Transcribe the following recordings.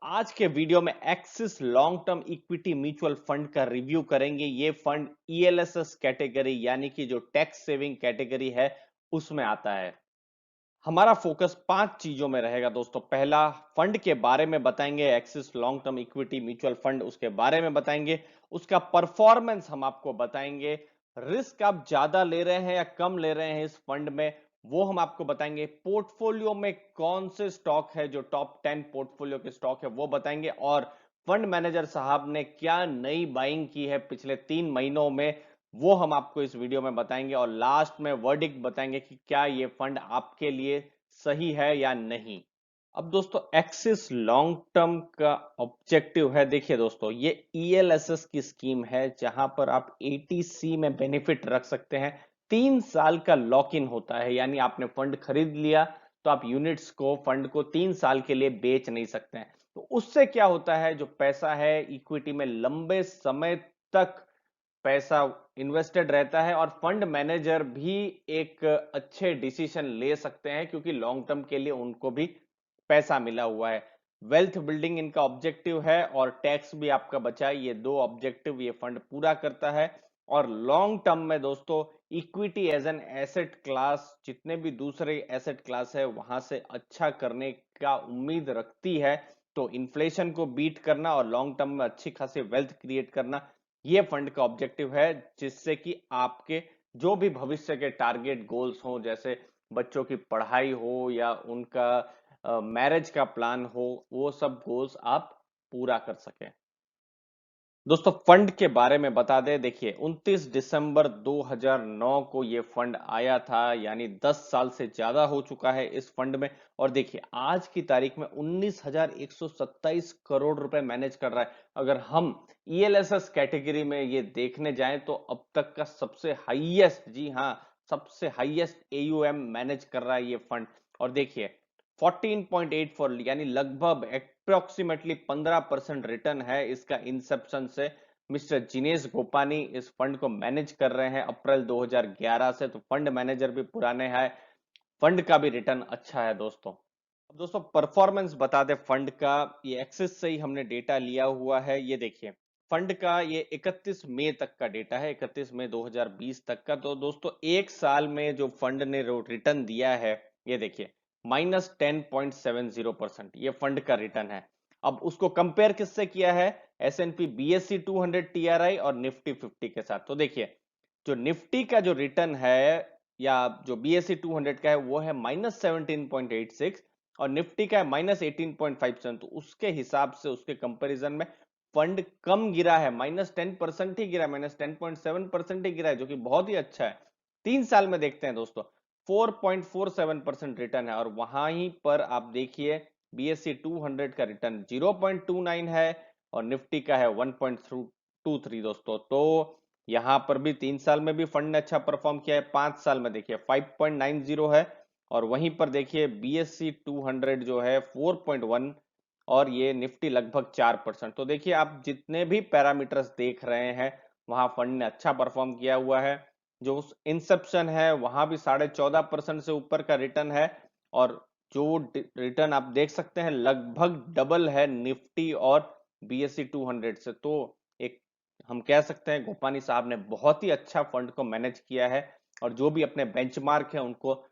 आज के वीडियो में axis long term equity mutual fund का रिव्यू करेंगे। ये फंड ईएलएसएस कैटेगरी यानी कि जो टैक्स सेविंग कैटेगरी है उसमें आता है। हमारा फोकस 5 चीजों में रहेगा दोस्तों। पहला, फंड के बारे में बताएंगे, axis long term equity mutual fund उसके बारे में बताएंगे, उसका परफॉर्मेंस हम आपको बताएंगे, रिस्क आप ज्यादा ले रहे हैं या कम ले रहे हैं इस फंड में वो हम आपको बताएंगे, पोर्टफोलियो में कौन से स्टॉक है जो टॉप 10 पोर्टफोलियो के स्टॉक है वो बताएंगे, और फंड मैनेजर साहब ने क्या नई बाइंग की है पिछले 3 महीनों में वो हम आपको इस वीडियो में बताएंगे, और लास्ट में वर्डिक्ट बताएंगे कि क्या ये फंड आपके लिए सही है या नहीं। अब दोस्तों, एक्सिस लॉन्ग टर्म का ऑब्जेक्टिव है, देखिए दोस्तों, ये ईएलएसएस की स्कीम है जहां पर आप एटीसी में बेनिफिट रख सकते हैं। 3 साल का लॉक इन होता है, यानी आपने फंड खरीद लिया तो आप यूनिट्स को, फंड को 3 साल के लिए बेच नहीं सकते हैं। तो उससे क्या होता है, जो पैसा है इक्विटी में लंबे समय तक पैसा इन्वेस्टेड रहता है, और फंड मैनेजर भी एक अच्छे डिसीजन ले सकते हैं क्योंकि लॉन्ग टर्म के लिए उनको भी पैसा मिला हुआ है। वेल्थ बिल्डिंग इनका ऑब्जेक्टिव है और टैक्स भी आपका बचा है। ये दो ऑब्जेक्टिव ये फंड पूरा करता है। और लॉन्ग टर्म में दोस्तों, equity as an asset class जितने भी दूसरे एसेट क्लास है वहां से अच्छा करने का उम्मीद रखती है। तो इन्फ्लेशन को बीट करना और लॉन्ग टर्म में अच्छी खासी वेल्थ क्रिएट करना, ये फंड का ऑब्जेक्टिव है, जिससे कि आपके जो भी भविष्य के टारगेट गोल्स हो, जैसे बच्चों की पढ़ाई हो या उनका मैरिज का प्लान हो, वो सब गोल्स आप पूरा कर सकें। दोस्तों, फंड के बारे में बता दें, देखिए 29 दिसंबर 2009 को ये फंड आया था, यानी 10 साल से ज्यादा हो चुका है इस फंड में। और देखिए आज की तारीख में 19,127 करोड़ रुपए मैनेज कर रहा है। अगर हम ईएलएसएस कैटेगरी में ये देखने जाएं तो अब तक का सबसे हाईएस्ट, जी हाँ, सबसे हाईएस्ट एयूएम मैनेज कर रहा है ये फंड। और देखिए 14.84 यानी लगभग अप्रोक्सीमेटली 15% रिटर्न है इसका इंसेप्शन से। मिस्टर जिनेश गोपानी इस फंड को मैनेज कर रहे हैं अप्रैल 2011 से, तो फंड मैनेजर भी पुराने हैं, फंड का भी रिटर्न अच्छा है दोस्तों। अब दोस्तों, परफॉर्मेंस बता दे फंड का। ये एक्सिस से ही हमने डेटा लिया हुआ है। ये देखिए फंड का ये 31 मई तक का डेटा है, 31 मई 2020 तक का। तो दोस्तों, एक साल में जो फंड ने रिटर्न दिया है, ये देखिए -10.70% ये फंड का रिटर्न है। अब उसको कंपेयर किससे किया है, S&P BSE 200 TRI और निफ्टी 50 के साथ। तो देखिए जो निफ्टी का जो रिटर्न है या जो BSE 200 का है वो है -17.86, और निफ्टी का है -18.57। तो उसके हिसाब से, उसके कंपैरिजन में फंड कम गिरा है, -10% ही गिरा है, -10.7% ही गिरा है, जो कि बहुत ही अच्छा है। 3 साल में देखते हैं दोस्तों, 4.47% रिटर्न है। और वहां पर आप देखिए BSE 200 का रिटर्न 0.29 है और निफ्टी का है 1.23 दोस्तों। तो यहां पर भी 3 साल में भी फंड ने अच्छा परफॉर्म किया है। 5 साल में देखिए 5.90 है, और वहीं पर देखिए BSE 200 जो है 4.1, और ये निफ्टी लगभग 4%। तो देखिए आप जितने भी पैरामीटर्स देख रहे हैं वहां फंड ने अच्छा परफॉर्म किया हुआ है। जो उस इंसेप्शन है वहां भी 14.5% से ऊपर का रिटर्न है, और जो रिटर्न आप देख सकते हैं लगभग डबल है निफ्टी और BSE 200 से। तो एक हम कह सकते हैं गोपानी साहब ने बहुत ही अच्छा फंड को मैनेज किया है, और जो भी अपने बेंचमार्क है उनको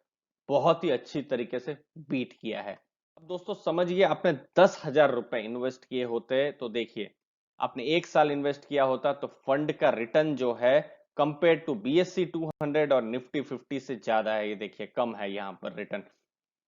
बहुत ही अच्छी तरीके से बीट किया है। अब दोस्तों समझिए, आपने 10,000 रुपए इन्वेस्ट किए होते, तो देखिए आपने एक साल इन्वेस्ट किया होता तो फंड का रिटर्न जो है कंपेयर टू BSE 200 और निफ्टी 50 से ज्यादा है। ये देखिए कम है यहाँ पर रिटर्न।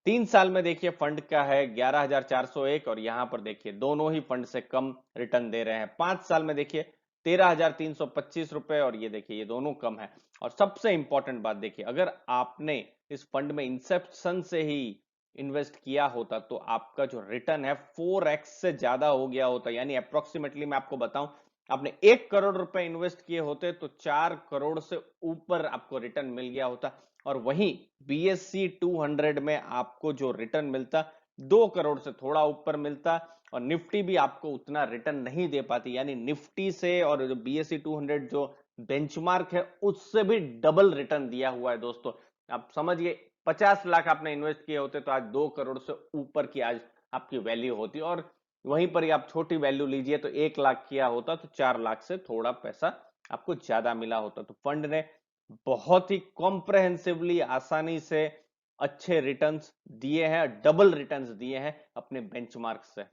3 साल में देखिए फंड का है 11,401, और यहां पर देखिए दोनों ही फंड से कम रिटर्न दे रहे हैं। 5 साल में देखिए 13,325 रुपए, और ये देखिए ये दोनों कम है। और सबसे इंपॉर्टेंट बात देखिए, अगर आपने इस फंड में इंसेप्शन से ही इन्वेस्ट किया होता तो आपका जो रिटर्न है 4x से ज्यादा हो गया होता। यानी अप्रोक्सीमेटली मैं आपको बताऊं, आपने 1 करोड़ रुपए इन्वेस्ट किए होते तो 4 करोड़ से ऊपर आपको रिटर्न मिल गया होता। और वहीं BSE 200 में आपको जो रिटर्न मिलता 2 करोड़ से थोड़ा ऊपर मिलता, और निफ्टी भी आपको उतना रिटर्न नहीं दे पाती। यानी निफ्टी से और जो BSE 200 जो बेंचमार्क है उससे भी डबल रिटर्न दिया हुआ है दोस्तों। आप समझिए 50 लाख आपने इन्वेस्ट किए होते तो आज 2 करोड़ से ऊपर की आज आपकी वैल्यू होती। और वहीं पर ही आप छोटी वैल्यू लीजिए तो 1 लाख किया होता तो 4 लाख से थोड़ा पैसा आपको ज्यादा मिला होता। तो फंड ने बहुत ही कॉम्प्रहेंसिवली आसानी से अच्छे रिटर्न्स दिए हैं, डबल रिटर्न्स दिए हैं अपने बेंचमार्क से।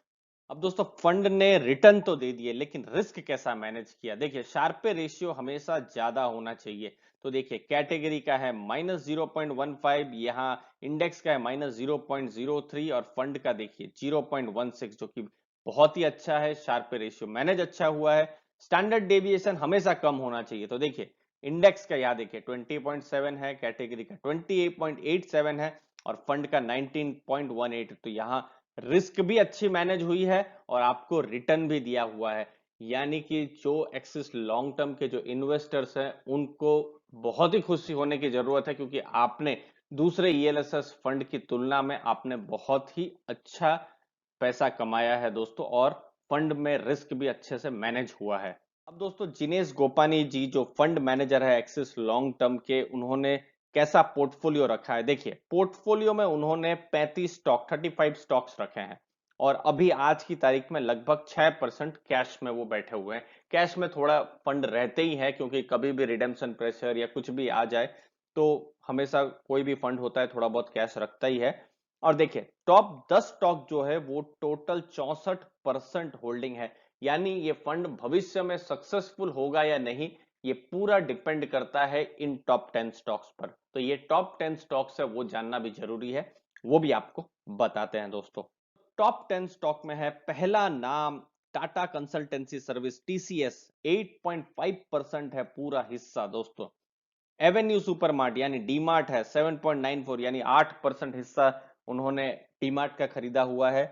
अब दोस्तों फंड ने रिटर्न तो दे दिए, लेकिन रिस्क कैसा मैनेज किया? देखिए शार्पे रेशियो हमेशा ज्यादा होना चाहिए। तो देखिए कैटेगरी का है -0.15, यहाँ इंडेक्स का है -0.03 और फंड का देखिए 0.16, जो कि बहुत ही अच्छा है। शार्पे रेशियो मैनेज अच्छा हुआ है। स्टैंडर्ड डेविएशन हमेशा कम होना चाहिए। तो देखिए इंडेक्स का यहाँ देखिए 20.7 है, कैटेगरी का 28.87 है और फंड का 19.18। तो यहाँ रिस्क भी अच्छी मैनेज हुई है और आपको रिटर्न भी दिया हुआ है। यानी कि जो एक्सिस लॉन्ग टर्म के जो इन्वेस्टर्स हैं उनको बहुत ही खुशी होने की जरूरत है, क्योंकि आपने दूसरे ईएलएसएस फंड की तुलना में आपने बहुत ही अच्छा पैसा कमाया है दोस्तों, और फंड में रिस्क भी अच्छे से मैनेज हुआ है। अब दोस्तों जिनेश गोपानी जी जो फंड मैनेजर है एक्सिस लॉन्ग टर्म के, उन्होंने कैसा पोर्टफोलियो रखा है? देखिए पोर्टफोलियो में उन्होंने 35 स्टॉक्स रखे हैं और अभी आज की तारीख में लगभग 6% कैश में वो बैठे हुए हैं। कैश में थोड़ा फंड रहते ही है, क्योंकि कभी भी रिडेम्पशन प्रेशर या कुछ भी आ जाए तो हमेशा कोई भी फंड होता है थोड़ा बहुत कैश रखता ही है। और देखिए टॉप 10 स्टॉक जो है वो टोटल 64% होल्डिंग है। यानी ये फंड भविष्य में सक्सेसफुल होगा या नहीं, ये पूरा डिपेंड करता है इन टॉप 10 स्टॉक्स पर। तो ये टॉप 10 स्टॉक्स है वो जानना भी जरूरी है, वो भी आपको बताते हैं दोस्तों। टॉप 10 स्टॉक में है पहला नाम टाटा कंसल्टेंसी सर्विस टीसीएस, 8.5% है पूरा हिस्सा दोस्तों। एवेन्यू सुपरमार्ट यानी डीमार्ट है 7.94, यानी 8% हिस्सा उन्होंने डीमार्ट का खरीदा हुआ है।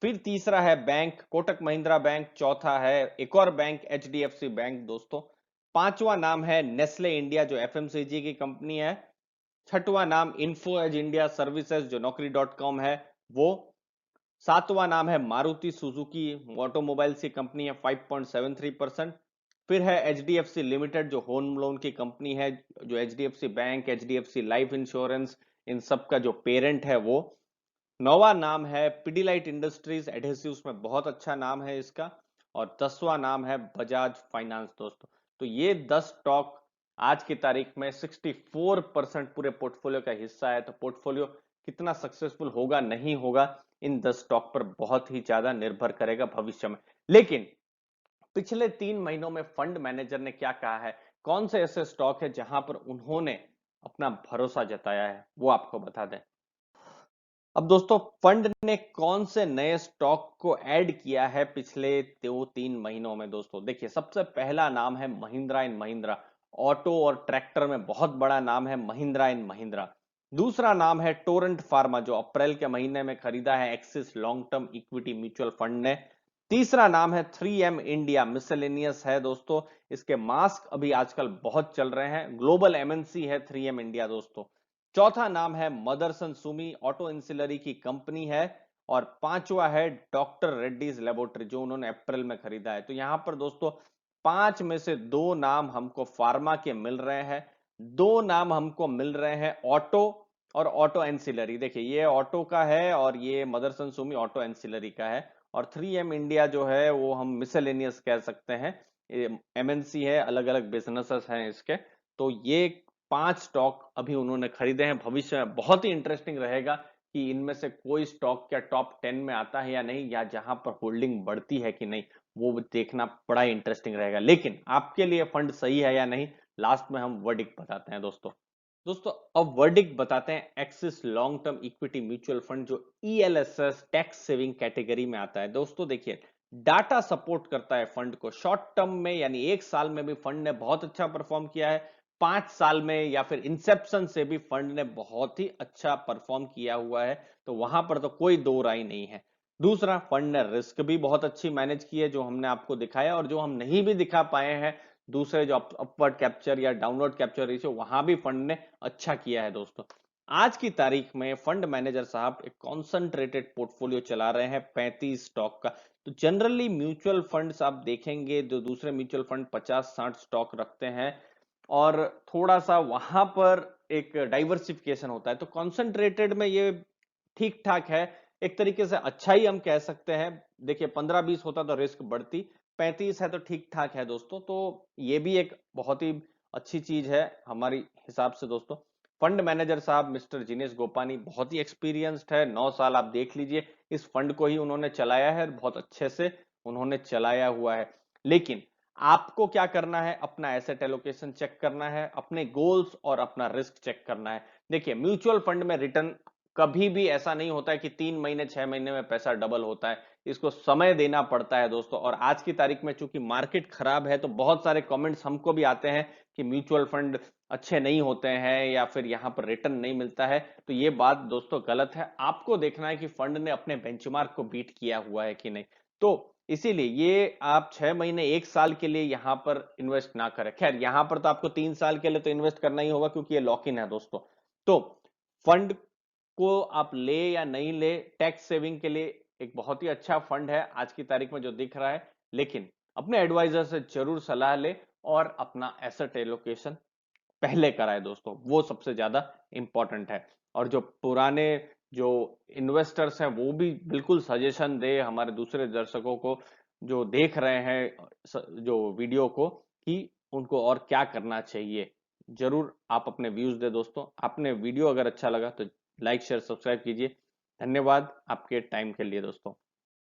फिर तीसरा है बैंक कोटक महिंद्रा बैंक, चौथा है एक और बैंक एचडीएफसी बैंक दोस्तों। पांचवा नाम है नेस्ले इंडिया जो एफएमसीजी की कंपनी है। छठवां नाम इन्फो एज इंडिया सर्विसेज जो नौकरी डॉट कॉम है वो। सातवां नाम है मारुति सुजुकी ऑटोमोबाइल्स की कंपनी है 5.73%। फिर है एचडीएफसी लिमिटेड जो होम लोन की कंपनी है, जो HDFC bank HDFC life insurance इन सब का जो पेरेंट है वो। नौवां नाम है पिडिलाइट इंडस्ट्रीज एडहेसिव्स में, बहुत अच्छा नाम है इसका। और 10वां नाम है बजाज फाइनेंस दोस्तों। तो ये 10 स्टॉक आज की तारीख में 64% पूरे पोर्टफोलियो का हिस्सा है। तो पोर्टफोलियो कितना सक्सेसफुल होगा नहीं होगा इन 10 स्टॉक पर बहुत ही ज्यादा निर्भर करेगा भविष्य में। लेकिन पिछले 3 महीनों में फंड मैनेजर ने क्या कहा है, कौन से ऐसे स्टॉक है जहां पर उन्होंने अपना भरोसा जताया है, वो आपको बता दें। अब दोस्तों फंड ने कौन से नए स्टॉक को ऐड किया है पिछले 2-3 महीनों में? दोस्तों देखिए सबसे पहला नाम है महिंद्रा एंड महिंद्रा। ऑटो और ट्रैक्टर में बहुत बड़ा नाम है महिंद्रा एंड महिंद्रा। दूसरा नाम है टोरेंट फार्मा जो अप्रैल के महीने में खरीदा है axis long term equity mutual fund ने। तीसरा नाम है 3M इंडिया, मिसलेनियस है दोस्तों। इसके मास्क अभी आजकल बहुत चल रहे हैं, ग्लोबल एमएनसी है 3M इंडिया दोस्तों। चौथा नाम है मदरसन सुमी, ऑटो इंसिलरी की कंपनी है। और पांचवा है डॉक्टर रेड्डीज लेबोरेटरी जो उन्होंने अप्रैल में खरीदा है। तो यहां पर दोस्तों 5 में से 2 नाम हमको फार्मा के मिल रहे हैं, 2 नाम हमको मिल रहे हैं ऑटो और ऑटो एंसिलरी। देखिए ये ऑटो का है और ये मदरसन सुमी ऑटो एंसिलरी का है। और 3M इंडिया जो है वो हम मिसलेनियस कह सकते हैं, एमएनसी है, अलग अलग बिजनेसेस हैं इसके। तो ये 5 स्टॉक अभी उन्होंने खरीदे हैं। भविष्य में बहुत ही इंटरेस्टिंग रहेगा कि इनमें से कोई स्टॉक क्या टॉप 10 में आता है या नहीं, या जहां पर होल्डिंग बढ़ती है कि नहीं, वो देखना बड़ा इंटरेस्टिंग रहेगा। लेकिन आपके लिए फंड सही है या नहीं, लास्ट में हम वर्डिक्ट बताते हैं दोस्तों। दोस्तों अब वर्डिक्ट बताते हैं axis long term equity mutual fund जो ईएलएसएस टैक्स सेविंग कैटेगरी में आता है। दोस्तों देखिए डाटा सपोर्ट करता है फंड को शॉर्ट टर्म में, यानी 1 साल में भी फंड ने बहुत अच्छा परफॉर्म किया है। 5 साल में या फिर इंसेप्शन से भी फंड ने बहुत ही अच्छा परफॉर्म किया हुआ है। तो वहां पर तो कोई दो राय नहीं है। दूसरा फंड ने रिस्क भी बहुत अच्छी मैनेज की है जो हमने आपको दिखाया, और जो हम नहीं भी दिखा पाए हैं दूसरे जो अपवर्ड कैप्चर या डाउनवर्ड कैप्चर रेशियो, वहां भी फंड ने अच्छा किया है दोस्तों। आज की तारीख में फंड मैनेजर साहब एक कॉन्सेंट्रेटेड पोर्टफोलियो चला रहे हैं 35 स्टॉक का। तो जनरली म्यूचुअल फंड्स आप देखेंगे जो दूसरे म्यूचुअल फंड 50-60 स्टॉक रखते हैं और थोड़ा सा वहां पर एक डाइवर्सिफिकेशन होता है। तो कॉन्सेंट्रेटेड में ये ठीक ठाक है एक तरीके से अच्छा ही हम कह सकते हैं। देखिए 15-20 होता तो रिस्क बढ़ती, 35 है तो ठीक ठाक है दोस्तों। तो ये भी एक बहुत ही अच्छी चीज है हमारी हिसाब से दोस्तों। फंड मैनेजर साहब मिस्टर जिनेश गोपानी बहुत ही एक्सपीरियंस्ड है, 9 साल आप देख लीजिए इस फंड को ही उन्होंने चलाया है, बहुत अच्छे से उन्होंने चलाया हुआ है। लेकिन आपको क्या करना है, अपना एसेट एलोकेशन चेक करना है, अपने गोल्स और अपना रिस्क चेक करना है। देखिए म्यूचुअल फंड में रिटर्न कभी भी ऐसा नहीं होता है कि 3 महीने 6 महीने में पैसा डबल होता है, इसको समय देना पड़ता है दोस्तों। और आज की तारीख में चूंकि मार्केट खराब है तो बहुत सारे कमेंट्स हमको भी आते हैं कि म्यूचुअल फंड अच्छे नहीं होते हैं या फिर यहाँ पर रिटर्न नहीं मिलता है। तो ये बात दोस्तों गलत है, आपको देखना है कि फंड ने अपने बेंचमार्क को बीट किया हुआ है कि नहीं। तो इसीलिए ये आप 6 महीने 1 साल के लिए यहाँ पर इन्वेस्ट ना करें। खैर यहाँ पर तो आपको 3 साल के लिए तो इन्वेस्ट करना ही होगा क्योंकि ये लॉक इन है दोस्तों। तो फंड को आप ले या नहीं ले, टैक्स सेविंग के लिए एक बहुत ही अच्छा फंड है आज की तारीख में जो दिख रहा है। लेकिन अपने एडवाइजर से जरूर सलाह ले और अपना एसेट एलोकेशन पहले कराए दोस्तों, वो सबसे ज्यादा इंपॉर्टेंट है। और जो पुराने जो इन्वेस्टर्स हैं वो भी बिल्कुल सजेशन दे हमारे दूसरे दर्शकों को जो देख रहे हैं जो वीडियो को, कि उनको और क्या करना चाहिए। जरूर आप अपने व्यूज दे दोस्तों। आपने वीडियो अगर अच्छा लगा तो लाइक शेयर सब्सक्राइब कीजिए। धन्यवाद आपके टाइम के लिए दोस्तों।